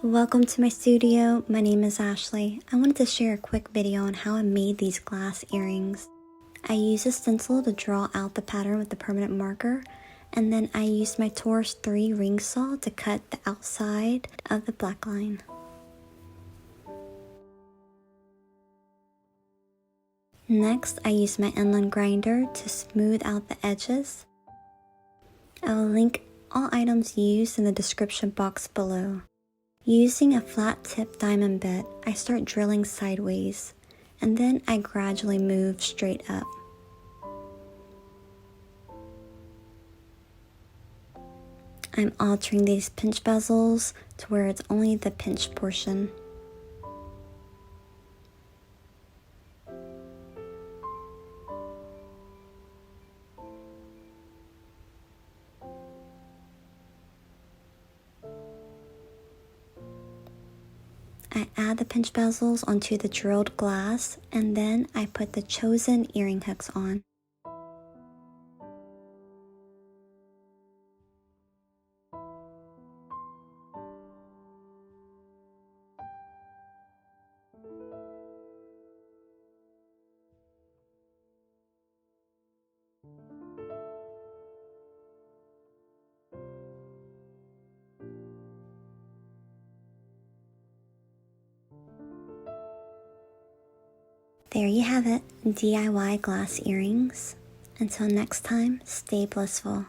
Welcome to my studio. My name is Ashley. I wanted to share a quick video on how I made these glass earrings. I used a stencil to draw out the pattern with the permanent marker, and then I used my Taurus 3 ring saw to cut the outside of the black line. Next, I used my inland grinder to smooth out the edges. I will link all items used in the description box below. Using a flat tip diamond bit, I start drilling sideways, and then I gradually move straight up. I'm altering these pinch bezels to where it's only the pinch portion. I add the pinch bezels onto the drilled glass, and then I put the chosen earring hooks on. There you have it, DIY glass earrings. Until next time, stay blissful.